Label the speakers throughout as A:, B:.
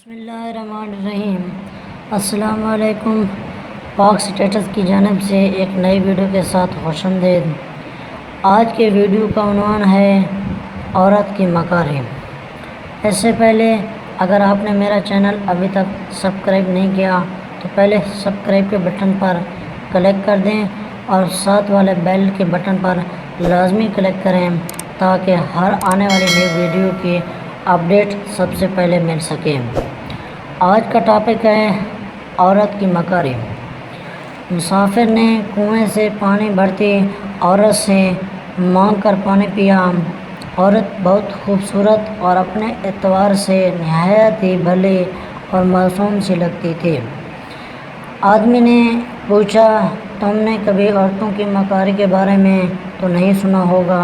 A: بسم اللہ الرحمن الرحیم۔ السلام علیکم۔ پاک سٹیٹس کی جانب سے ایک نئی ویڈیو کے ساتھ خوش آمدید۔ آج کے ویڈیو کا عنوان ہے عورت کی مکارم۔ اس سے پہلے اگر آپ نے میرا چینل ابھی تک سبسکرائب نہیں کیا تو پہلے سبسکرائب کے بٹن پر کلک کر دیں اور ساتھ والے بیل کے بٹن پر لازمی کلک کریں تاکہ ہر آنے والی نئی ویڈیو کی اپڈیٹ سب سے پہلے مل سکے۔ آج کا ٹاپک ہے عورت کی مکارم۔ مسافر نے کنویں سے پانی بھرتی عورت سے مانگ کر پانی پیا۔ عورت بہت خوبصورت اور اپنے اعتبار سے نہایت ہی بھلی اور معصوم سی لگتی تھی۔ آدمی نے پوچھا، تم نے کبھی عورتوں کی مکاری کے بارے میں تو نہیں سنا ہوگا؟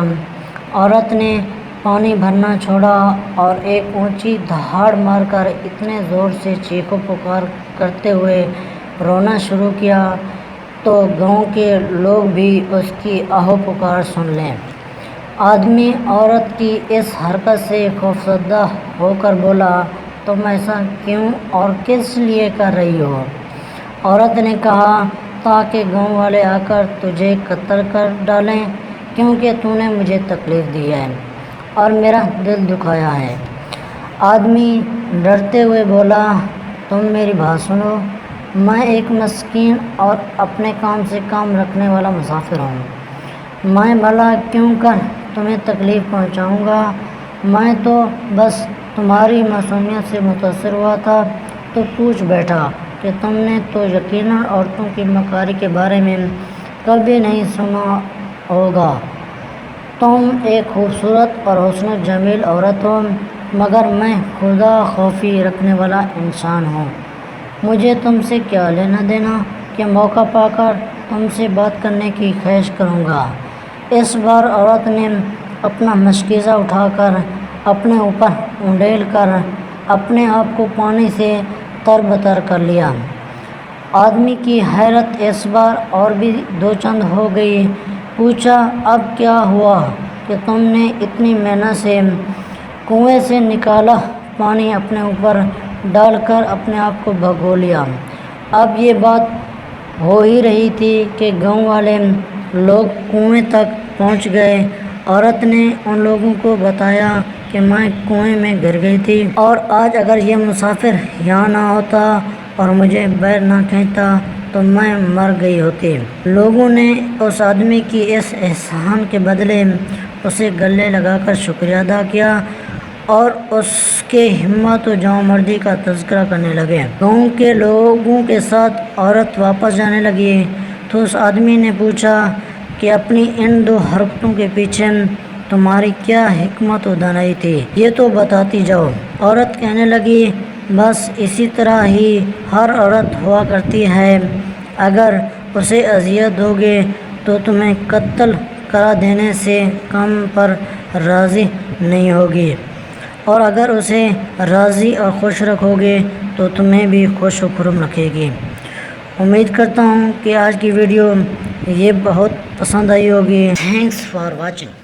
A: عورت نے پانی بھرنا چھوڑا اور ایک اونچی دہاڑ مار کر اتنے زور سے چیخ و پکار کرتے ہوئے رونا شروع کیا تو گاؤں کے لوگ بھی اس کی آہ و پکار سن لیں۔ آدمی عورت کی اس حرکت سے خوفزدہ ہو کر بولا، تم ایسا کیوں اور کس لیے کر رہی ہو؟ عورت نے کہا، تاکہ گاؤں والے آ کر تجھے قتل کر ڈالیں، کیونکہ تو نے مجھے تکلیف دی ہے اور میرا دل دکھایا ہے۔ آدمی ڈرتے ہوئے بولا، تم میری بات سنو، میں ایک مسکین اور اپنے کام سے کام رکھنے والا مسافر ہوں۔ میں بھلا کیوں کر تمہیں تکلیف پہنچاؤں گا؟ میں تو بس تمہاری معصومیت سے متاثر ہوا تھا تو پوچھ بیٹھا کہ تم نے تو یقیناً عورتوں کی مکاری کے بارے میں کبھی نہیں سنا ہوگا۔ تم ایک خوبصورت اور حسن جمیل عورت ہو، مگر میں خدا خوفی رکھنے والا انسان ہوں۔ مجھے تم سے کیا لینا دینا کہ موقع پا کر تم سے بات کرنے کی خواہش کروں گا۔ اس بار عورت نے اپنا مشکیزہ اٹھا کر اپنے اوپر انڈیل کر اپنے آپ کو پانی سے تر بتر کر لیا۔ آدمی کی حیرت اس بار اور بھی دو چند ہو گئی۔ پوچھا، اب کیا ہوا کہ تم نے اتنی محنت سے کنویں سے نکالا پانی اپنے اوپر ڈال کر اپنے آپ کو بھگو لیا؟ اب یہ بات ہو ہی رہی تھی کہ گاؤں والے لوگ کنویں تک پہنچ گئے۔ عورت نے ان لوگوں کو بتایا کہ میں کنویں میں گر گئی تھی اور آج اگر یہ مسافر یہاں نہ ہوتا اور مجھے بیر نہ کھینچتا تو میں مر گئی ہوتی۔ لوگوں نے اس آدمی کی اس احسان کے بدلے اسے گلے لگا کر شکریہ ادا کیا اور اس کے ہمت و جانمردی کا تذکرہ کرنے لگے۔ گاؤں کے لوگوں کے ساتھ عورت واپس جانے لگی تو اس آدمی نے پوچھا کہ اپنی ان دو حرکتوں کے پیچھے تمہاری کیا حکمت و دانائی تھی؟ یہ تو بتاتی جاؤ۔ عورت کہنے لگی، بس اسی طرح ہی ہر عورت ہوا کرتی ہے، اگر اسے اذیت دو گے تو تمہیں قتل کرا دینے سے کم پر راضی نہیں ہوگی، اور اگر اسے راضی اور خوش رکھو گے تو تمہیں بھی خوش و خرم رکھے گی۔ امید کرتا ہوں کہ آج کی ویڈیو یہ بہت پسند آئی ہوگی۔ Thanks for watching.